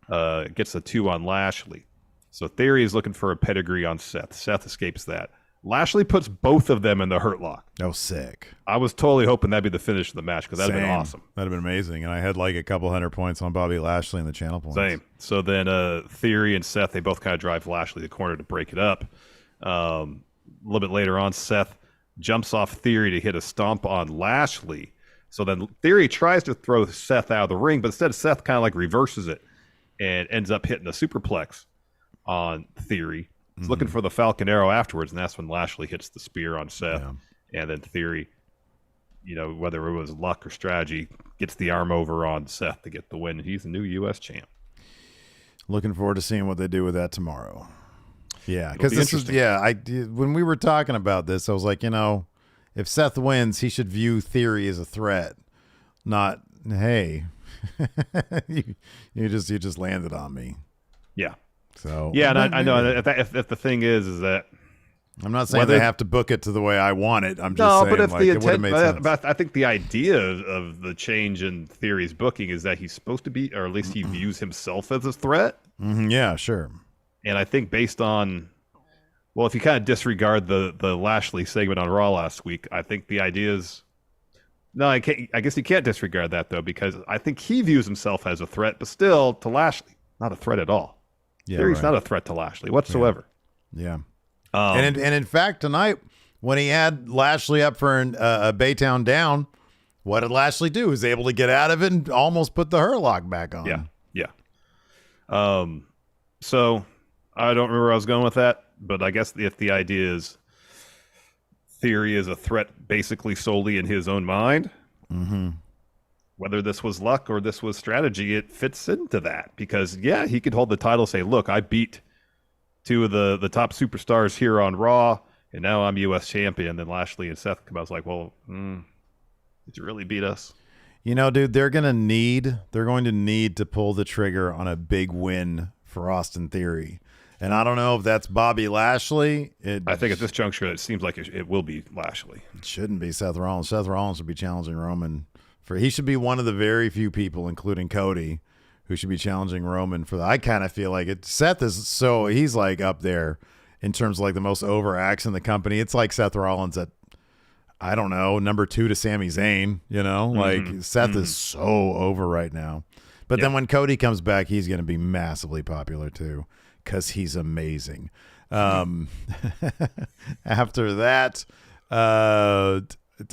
Gets a 2 on Lashley. So Theory is looking for a pedigree on Seth. Seth escapes that. Lashley puts both of them in the Hurt Lock. Oh, sick. I was totally hoping that'd be the finish of the match because that'd have been awesome. That'd have been amazing. And I had like a couple 100 points on Bobby Lashley in the channel points. Same. So then Theory and Seth, they both kind of drive Lashley to the corner to break it up. A little bit later on, Seth jumps off Theory to hit a stomp on Lashley. So then Theory tries to throw Seth out of the ring, but instead Seth kind of like reverses it and ends up hitting a superplex on Theory. He's looking for the Falcon Arrow afterwards, and that's when Lashley hits the spear on Seth. Yeah. And then Theory, whether it was luck or strategy, gets the arm over on Seth to get the win. He's the new U.S. champ. Looking forward to seeing what they do with that tomorrow. Yeah, because this is when we were talking about this, I was like, if Seth wins, he should view Theory as a threat, not hey, you just landed on me. Yeah. So yeah, and I know if the thing is that I'm not saying they have to book it to the way I want it. I'm just saying, but if like, the it would have intent, made sense. but I think the idea of the change in Theory's booking is that he's supposed to be, or at least he views himself as a threat. Yeah, sure. And I think based on, well, if you kind of disregard the Lashley segment on Raw last week, I think the idea is, no, I guess you can't disregard that though, because I think he views himself as a threat, but still to Lashley, not a threat at all. Yeah, Theory's not a threat to Lashley whatsoever. Yeah. And in fact, tonight, when he had Lashley up for a Baytown down, what did Lashley do? He was able to get out of it and almost put the Hurt Lock back on. Yeah. So I don't remember where I was going with that, but I guess if the idea is Theory is a threat basically solely in his own mind, whether this was luck or this was strategy, it fits into that because, he could hold the title, say, look, I beat two of the top superstars here on Raw, and now I'm U.S. champion. Then Lashley and Seth come out like, well, did you really beat us? Dude, they're going to need to pull the trigger on a big win for Austin Theory. And I don't know if that's Bobby Lashley. I think at this juncture, it seems like it will be Lashley. It shouldn't be Seth Rollins. Seth Rollins should be challenging Roman. He should be one of the very few people, including Cody, who should be challenging Roman for that. I kind of feel like it. Seth is he's like up there in terms of like the most over acts in the company. It's like Seth Rollins at, I don't know, number 2 to Sami Zayn, like Seth is so over right now. But then when Cody comes back, he's going to be massively popular too, because he's amazing. After that,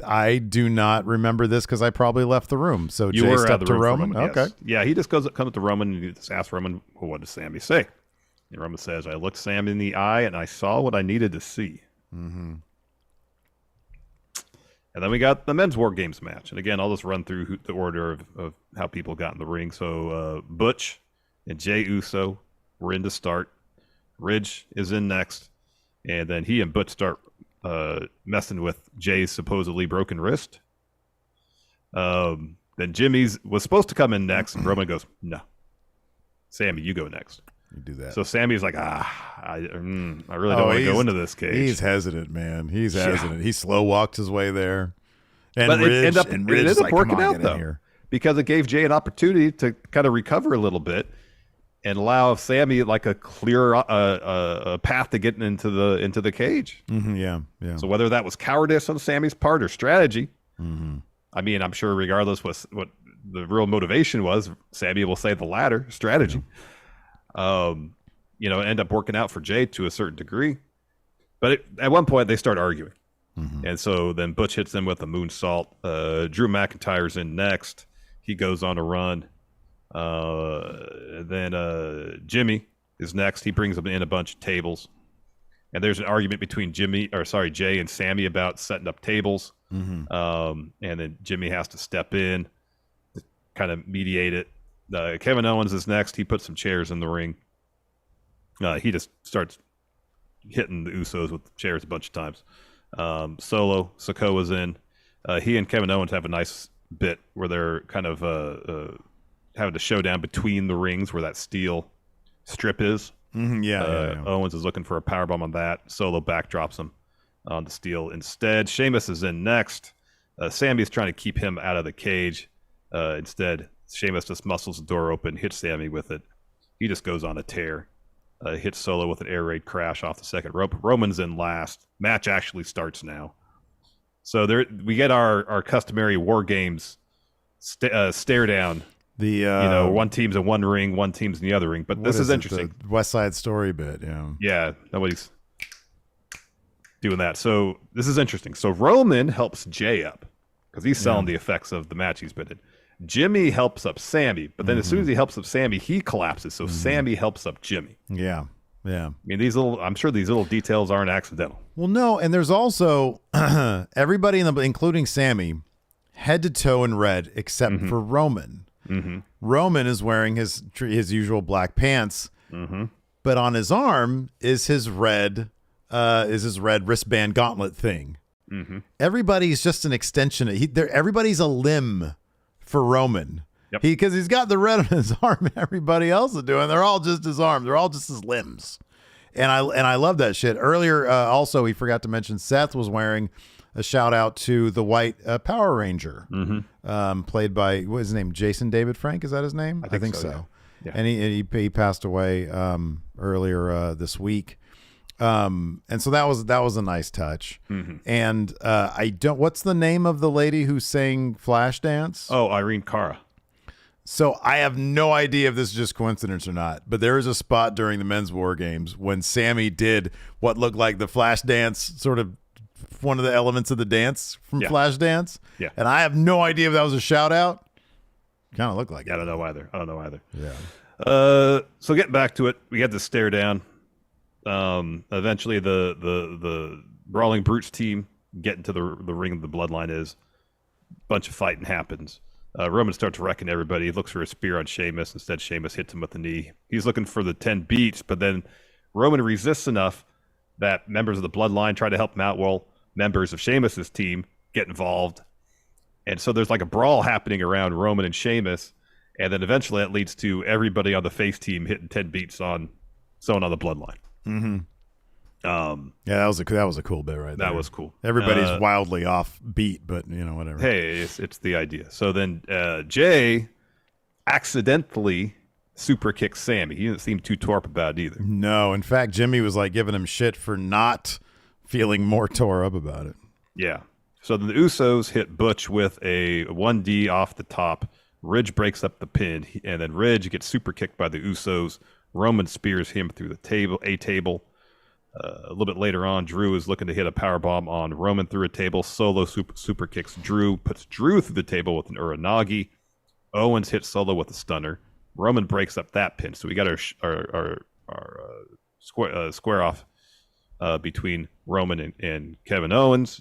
I do not remember this because I probably left the room. So you Jay were stepped to Roman. Yes. Okay. Yeah, he just comes up to Roman and he just asks Roman, well, what does Sammy say? And Roman says, I looked Sam in the eye and I saw what I needed to see. And then we got the men's WarGames match. And again, I'll just run through the order of how people got in the ring. So Butch and Jey Uso were in to start. Ridge is in next. And then he and Butch start messing with Jay's supposedly broken wrist. Then Jimmy's was supposed to come in next, and Roman goes, no. Sammy, you go next. You do that. So Sammy's like, I really don't want to go into this cage. He's hesitant, man. He's hesitant. He slow walked his way there. And but Ridge, it ended up working out, though, here. because it gave Jay an opportunity to kind of recover a little bit and allow Sammy like a clear path to getting into the cage. Yeah. So whether that was cowardice on Sammy's part or strategy, I mean, I'm sure regardless what the real motivation was, Sammy will say the latter, strategy. End up working out for Jay to a certain degree. But at one point they start arguing. And so then Butch hits him with a moonsault. Drew McIntyre's in next. He goes on a run. Then Jimmy is next. He brings him in a bunch of tables. And there's an argument between Jay and Sammy about setting up tables. And then Jimmy has to step in to kind of mediate it. Kevin Owens is next. He puts some chairs in the ring. He just starts hitting the Usos with chairs a bunch of times. Solo Sikoa's in. He and Kevin Owens have a nice bit where they're kind of having a showdown between the rings where that steel strip is. Owens is looking for a powerbomb on that. Solo backdrops him on the steel instead. Sheamus is in next. Sammy's trying to keep him out of the cage. Instead, Sheamus just muscles the door open, hits Sammy with it. He just goes on a tear. Hits Solo with an air raid crash off the second rope. Roman's in last. Match actually starts now. So we get our customary WarGames stare down. One team's in one ring, one team's in the other ring. But this is interesting. The West Side Story bit, yeah. Yeah, nobody's doing that. So this is interesting. So Roman helps Jay up because he's selling the effects of the match he's been in. Jimmy helps up Sammy, but then as soon as he helps up Sammy, he collapses. So Sammy helps up Jimmy. Yeah. I mean, I'm sure these little details aren't accidental. Well, no, and there's also everybody including Sammy, head to toe in red except for Roman. Roman is wearing his usual black pants, but on his arm is his red wristband gauntlet thing. Everybody's just an extension. Everybody's a limb for Roman. Because he's got the red on his arm. Everybody else is doing. They're all just his arms. They're all just his limbs. And I love that shit. Earlier, also, he forgot to mention Seth was wearing a shout out to the white Power Ranger, played by, what is his name? Jason David Frank? Is that his name? I think so. Yeah. And he passed away earlier this week. And so that was a nice touch. And what's the name of the lady who sang Flashdance? Oh, Irene Cara. So I have no idea if this is just coincidence or not, but there is a spot during the men's war games when Sammy did what looked like the Flashdance, sort of one of the elements of the dance from Flashdance. Yeah. And I have no idea if that was a shout out. Kind of looked like it. I don't know either. Yeah. So getting back to it, we had to stare down. Eventually the Brawling Brutes team get into the ring of the Bloodline is. Bunch of fighting happens. Roman starts wrecking everybody. He looks for a spear on Sheamus. Instead, Sheamus hits him with the knee. He's looking for the 10 beats, but then Roman resists enough that members of the Bloodline try to help him out. Well, members of Sheamus's team get involved. And so there's like a brawl happening around Roman and Sheamus. And then eventually that leads to everybody on the face team hitting 10 beats on someone on the Bloodline. That was a cool bit right there. That was cool. Everybody's wildly off beat, but whatever. Hey, it's the idea. So then Jay accidentally super kicks Sammy. He didn't seem too torp about it either. No, in fact, Jimmy was like giving him shit for not feeling more tore up about it. Yeah. So then the Usos hit Butch with a 1D off the top. Ridge breaks up the pin, and then Ridge gets super kicked by the Usos. Roman spears him through the table. A little bit later on, Drew is looking to hit a powerbomb on Roman through a table. Solo super kicks Drew, puts Drew through the table with an Uranagi. Owens hits Solo with a stunner. Roman breaks up that pin. So we got our square off between Roman and Kevin Owens.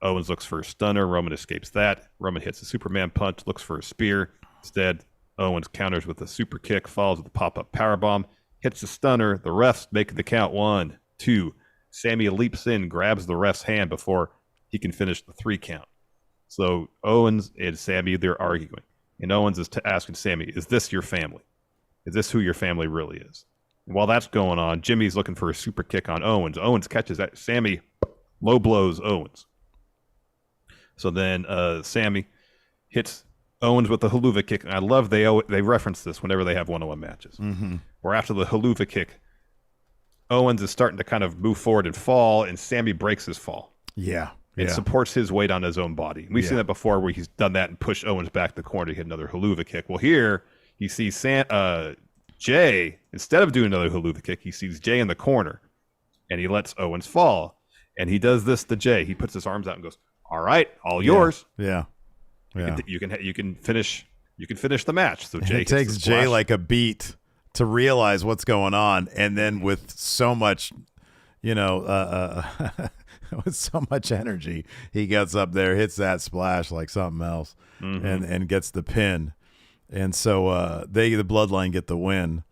Owens looks for a stunner. Roman escapes that. Roman hits a Superman punch, looks for a spear. Instead, Owens counters with a super kick, follows with a pop-up powerbomb, hits the stunner. The refs make the count 1, 2. Sammy leaps in, grabs the ref's hand before he can finish the 3 count. So Owens and Sammy, they're arguing. And Owens is asking Sammy, is this your family? Is this who your family really is? And while that's going on, Jimmy's looking for a super kick on Owens. Owens catches that. Sammy low blows Owens. So then Sammy hits Owens with the haluva kick. And I love they reference this whenever they have one-on-one matches. Where after the haluva kick, Owens is starting to kind of move forward and fall, and Sammy breaks his fall. Yeah. It supports his weight on his own body. We've seen that before where he's done that and pushed Owens back the corner to hit another haluva kick. Well, here he sees Jay, instead of doing another haluva kick, he sees Jay in the corner, and he lets Owens fall. And he does this to Jay. He puts his arms out and goes, "All right, all yours. Yeah. You can finish the match." So Jay it takes Jay like a beat to realize what's going on, and then with so much, with so much energy, he gets up there, hits that splash like something else, and gets the pin. And so the Bloodline get the win,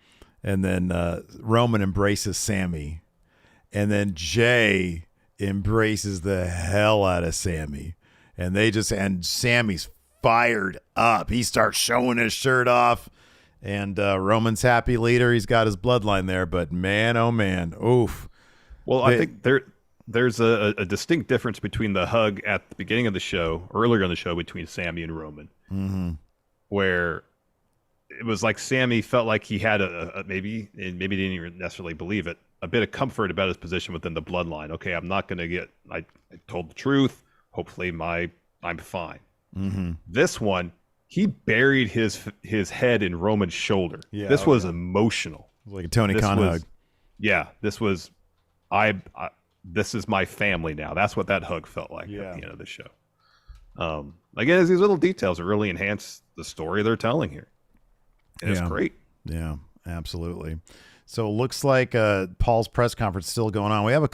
and then Roman embraces Sammy, and then Jay embraces the hell out of Sammy, and Sammy's fired up. He starts showing his shirt off, and Roman's happy leader. He's got his bloodline there, but man, oh man, oof. Well, I think there's a distinct difference between the hug at the beginning of the show, earlier in the show, between Sammy and Roman, where it was like Sammy felt like he had maybe didn't even necessarily believe it, a bit of comfort about his position within the bloodline. Okay, I'm not going to get. I told the truth. Hopefully, I'm fine. This one, he buried his head in Roman's shoulder. Yeah, this was emotional, like a Tony Khan hug. Yeah, this was. This is my family now. That's what that hug felt like at the end of the show. Again, these little details that really enhance the story they're telling here. And it's great. Yeah, absolutely. So it looks like Paul's press conference is still going on. We have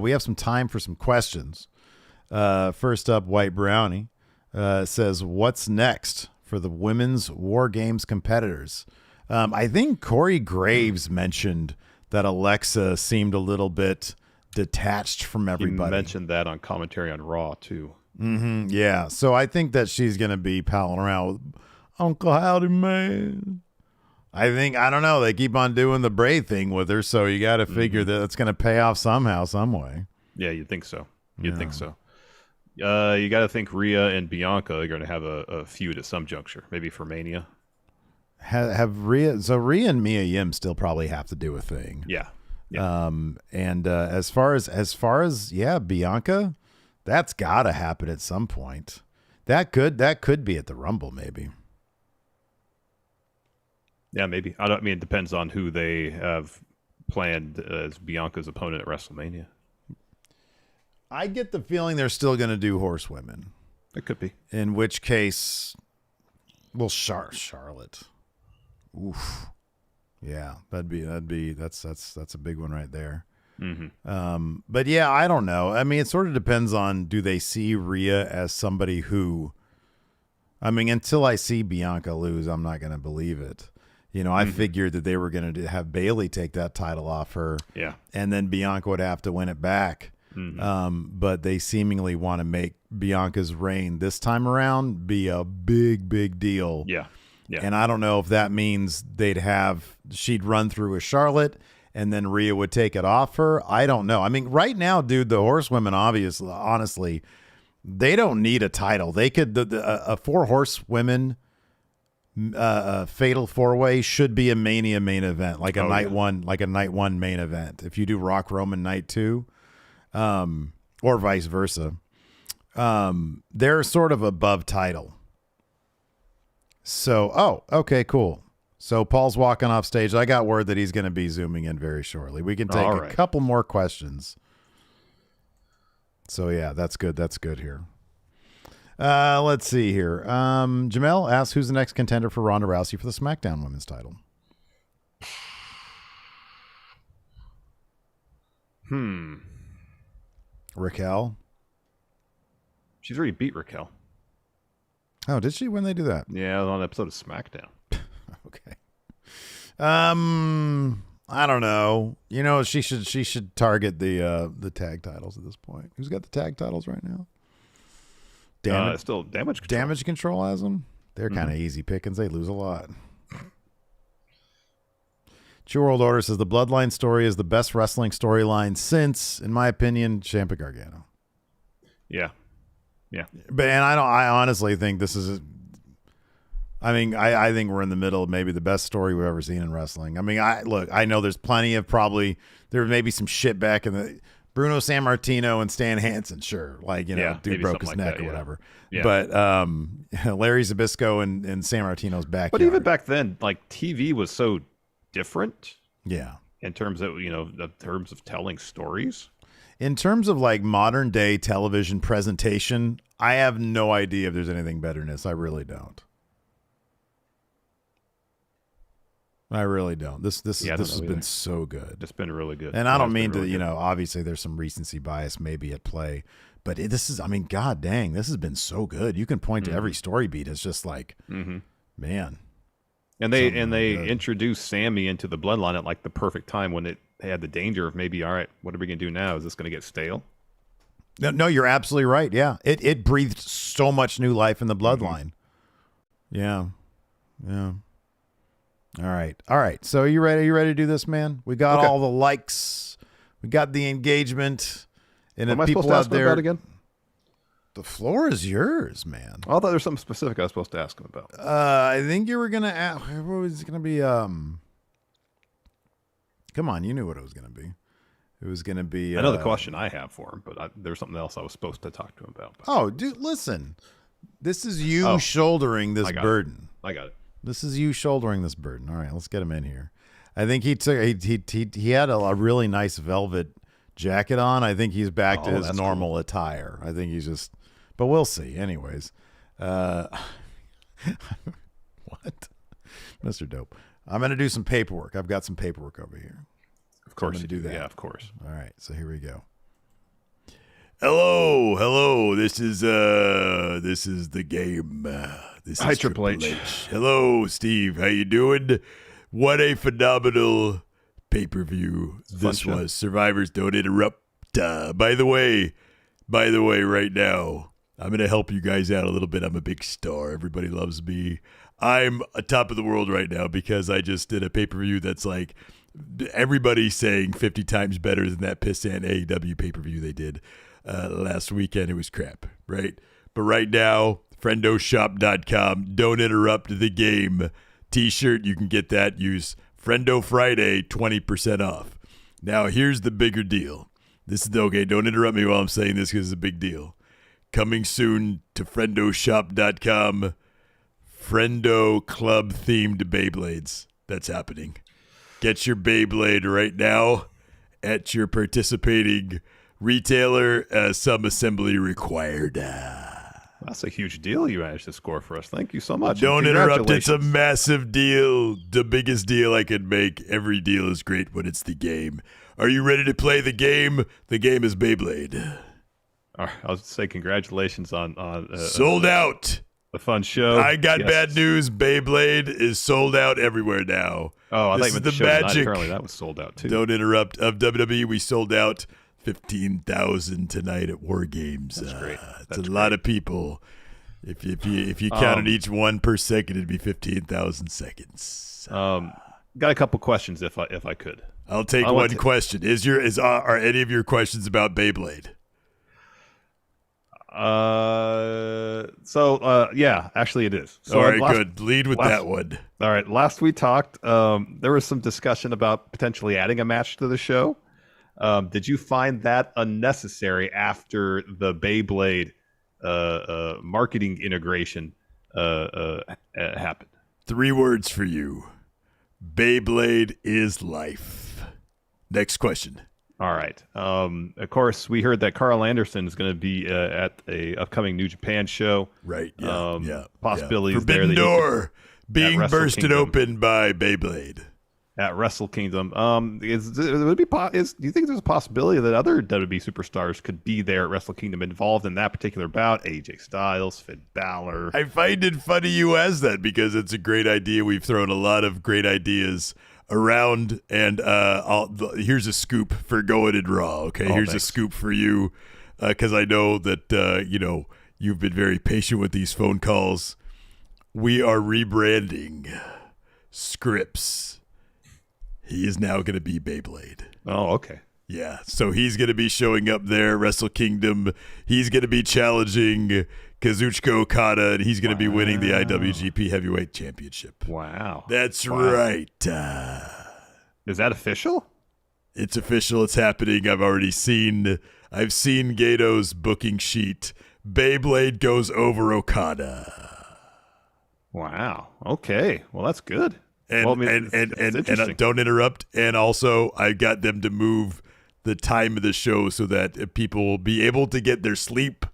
we have some time for some questions. First up, White Brownie says, "What's next for the women's WarGames competitors?" I think Corey Graves mentioned that Alexa seemed a little bit detached from everybody. He mentioned that on commentary on Raw too. Yeah, so I think that she's going to be palling around with Uncle Howdy Man. I don't know. They keep on doing the Bray thing with her, so you got to figure that it's going to pay off somehow, some way. Yeah, you'd think so. Think so. You got to think Rhea and Bianca are going to have a feud at some juncture, maybe for Mania. Have Rhea? So Rhea and Mia Yim still probably have to do a thing. Yeah. And as far as Bianca, that's got to happen at some point. That could be at the Rumble, maybe. Yeah, maybe. It depends on who they have planned as Bianca's opponent at WrestleMania. I get the feeling they're still going to do horsewomen. It could be. In which case, well, Charlotte. Oof. Yeah, that's a big one right there. But yeah, I don't know. I mean, it sort of depends on, do they see Rhea as somebody who, until I see Bianca lose, I'm not going to believe it. I figured that they were going to have Bayley take that title off her. Yeah. And then Bianca would have to win it back. But they seemingly want to make Bianca's reign this time around be a big, big deal. Yeah. Yeah. And I don't know if that means she'd run through with Charlotte and then Rhea would take it off her. I don't know. Right now, dude, the horsewomen, honestly, they don't need a title. They could, a 4 horsewomen fatal 4-way should be a Mania main event, like a night one main event. If you do Rock Roman night 2, or vice versa, they're sort of above title. So, okay, cool. So Paul's walking off stage. I got word that he's going to be zooming in very shortly. We can take a couple more questions. So yeah, that's good. That's good here. Let's see here. Jamel asks, who's the next contender for Ronda Rousey for the SmackDown Women's title? Raquel. She's already beat Raquel. Oh, did she? When they do that? Yeah, on an episode of SmackDown. Okay. I don't know. She should target the tag titles at this point. Who's got the tag titles right now? Still Damage Control. Damage Control has them. They're kind of easy pickings. They lose a lot. True World Order says the Bloodline story is the best wrestling storyline since, in my opinion, Ciampa Gargano. Yeah. Yeah. But I honestly think this is I think we're in the middle of maybe the best story we've ever seen in wrestling. I know there's plenty of there may be some shit back in the Bruno Sammartino and Stan Hansen, sure. Dude broke his neck or whatever. Yeah. But Larry Zbyszko and Sammartino's back. But even back then, TV was so different. Yeah. In terms of, in terms of telling stories. in terms of like modern day television presentation, I have no idea if there's anything better than this. I really don't. This has been so good. It's been really good. And I don't mean to, obviously there's some recency bias maybe at play, but god dang, this has been so good. You can point to every story beat. It's just like, man. And they introduced Sammy into the bloodline at like the perfect time when they had the danger of maybe, all right, what are we going to do now? Is this going to get stale? No, you're absolutely right. Yeah. It breathed so much new life in the bloodline. Yeah. All right. So are you ready? You ready to do this, man? We got all the likes. We got the engagement. And what am I people supposed to ask out there about again? The floor is yours, man. I thought there was something specific I was supposed to ask him about. I think you were gonna ask. What was it gonna be? Come on, you knew what it was gonna be. It was gonna be. I know the question I have for him, but there's something else I was supposed to talk to him about. Oh, dude, listen. This is you shouldering this burden. I got it. This is you shouldering this burden. All right, let's get him in here. I think he had a really nice velvet jacket on. I think he's back to his normal attire. I think he's just, but we'll see. Anyways, what, Mr. Dope? I'm gonna do some paperwork. I've got some paperwork over here. Of course, you do that. Yeah, of course. All right, so here we go. Hello. This is the game. Hi, Triple H. Hello, Steve. How you doing? What a phenomenal pay-per-view this was. Survivors Don't Interrupt. By the way, right now, I'm going to help you guys out a little bit. I'm a big star. Everybody loves me. I'm atop of the world right now because I just did a pay-per-view that's like everybody's saying 50 times better than that pissant AEW pay-per-view they did last weekend. It was crap, right? But right now, friendoshop.com, Don't Interrupt the Game t-shirt. You can get that. Use Friendo Friday, 20% off. Now, here's the bigger deal. This is okay. Don't interrupt me while I'm saying this because it's a big deal. Coming soon to friendoshop.com, Friendo Club themed Beyblades. That's happening. Get your Beyblade right now at your participating retailer. Some assembly required. That's a huge deal you managed to score for us. Thank you so much. Don't interrupt. It's a massive deal. The biggest deal I could make. Every deal is great when it's the game. Are you ready to play the game? The game is Beyblade. All right, I'll say congratulations on sold out. A fun show. I got bad news. Beyblade is sold out everywhere now. Oh, I thought you meant the show magic. Tonight. Apparently that was sold out too. Don't interrupt. Of WWE, we sold out 15,000 tonight at WarGames. That's great. It's a lot of people. If you counted each one per second, it'd be 15,000 seconds. Got a couple questions if I could. I'll take one question. Are any of your questions about Beyblade? Yeah, actually it is. So all right, good. Lead with that one. All right. Last we talked, there was some discussion about potentially adding a match to the show. Did you find that unnecessary after the Beyblade marketing integration happened? 3 words for you. Beyblade is life. Next question. All right. Of course, we heard that Carl Anderson is going to be at a upcoming New Japan show. Right. Yeah. Possibilities Forbidden there. Door being bursted open by Beyblade. At Wrestle Kingdom. Do you think there's a possibility that other WWE superstars could be there at Wrestle Kingdom involved in that particular bout? AJ Styles, Finn Balor. I find it funny you ask that because it's a great idea. We've thrown a lot of great ideas around, and here's a scoop for Going in Raw. Okay, here's thanks. a scoop for you because I know that you've been very patient with these phone calls. We are rebranding Scripps. He is now going to be Beyblade. Oh, okay. Yeah, so he's going to be showing up there, Wrestle Kingdom. He's going to be challenging Kazuchika Okada, and he's going to be winning the IWGP Heavyweight Championship. Wow. That's right. Is that official? It's official. It's happening. I've seen Gato's booking sheet. Beyblade goes over Okada. Wow. Okay. Well, that's good. And don't interrupt. And also, I got them to move the time of the show so that people will be able to get their sleep,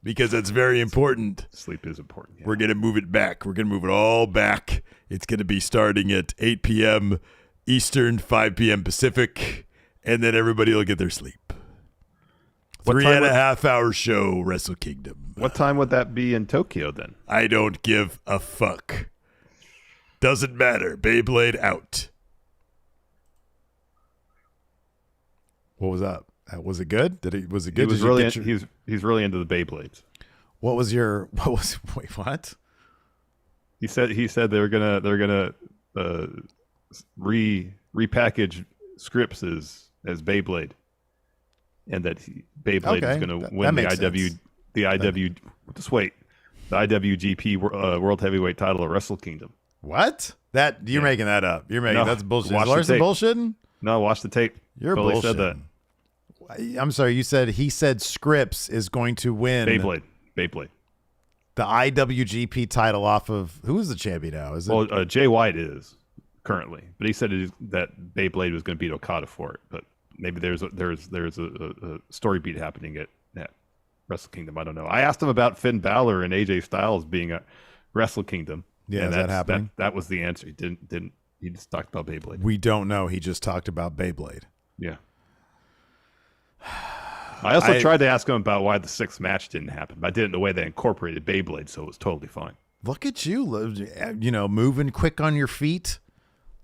because that's very important. Sleep is important. Yeah. We're going to move it back. We're going to move it all back. It's going to be starting at 8 p.m. Eastern, 5 p.m. Pacific, and then everybody will get their sleep. 3.5 hour show, Wrestle Kingdom. What time would that be in Tokyo then? I don't give a fuck. Doesn't matter. Beyblade out. What was up? Was it good? Was it good? He's really into the Beyblades. Wait, what? He said they're gonna repackage Scripps as Beyblade, and that Beyblade is gonna win the IWGP World Heavyweight title at Wrestle Kingdom. What? You're making that up. That's bullshit. Is Larson bullshitting? No, watch the tape. You're totally bullshitting. Said that. I'm sorry. He said Scripps is going to win Beyblade. The IWGP title off of, who is the champion now? Is it? Well, Jay White is currently, but he said that Beyblade was going to beat Okada for it. But maybe there's a story beat happening at Wrestle Kingdom. I don't know. I asked him about Finn Balor and AJ Styles being at Wrestle Kingdom. Yeah, is that happening? That was the answer. He didn't. He just talked about Beyblade. We don't know. He just talked about Beyblade. Yeah. I also tried to ask him about why the sixth match didn't happen, but I did it in the way they incorporated Beyblade, so it was totally fine. Look at you, moving quick on your feet.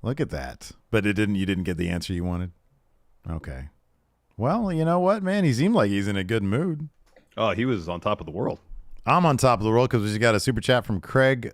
Look at that. But you didn't get the answer you wanted? Okay. Well, you know what, man? He seemed like he's in a good mood. Oh, he was on top of the world. I'm on top of the world because we just got a super chat from Craig.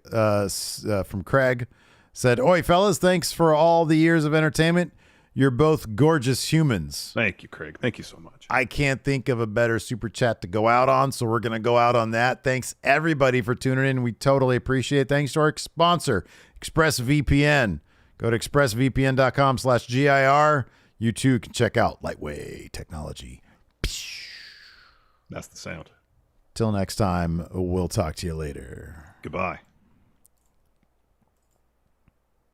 Said, "Oi, fellas, thanks for all the years of entertainment. You're both gorgeous humans." Thank you, Craig. Thank you so much. I can't think of a better super chat to go out on, so we're going to go out on that. Thanks, everybody, for tuning in. We totally appreciate it. Thanks to our sponsor, ExpressVPN. Go to expressvpn.com/GIR. You too can check out lightweight technology. That's the sound. Till next time, we'll talk to you later. Goodbye.